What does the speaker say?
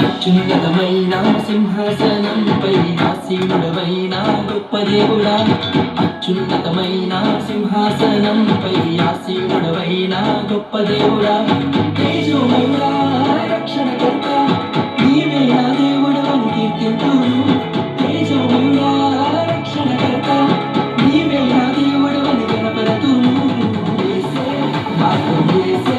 అత్యున్నతమైన సింహాసనంపై ఆసీనుడవైన గొప్ప దేవుడా, అత్యున్నతమైన సింహాసనంపై ఆసీనుడవైన గొప్ప దేవుడా, తేజోమయుడా రక్షణకర్త నీవే నా దేవుడు అని కీర్తింతును. తేజోమయుడా రక్షణకర్త నీవే నా దేవుడు అని గణపరతును. యేసే మార్గం యేసే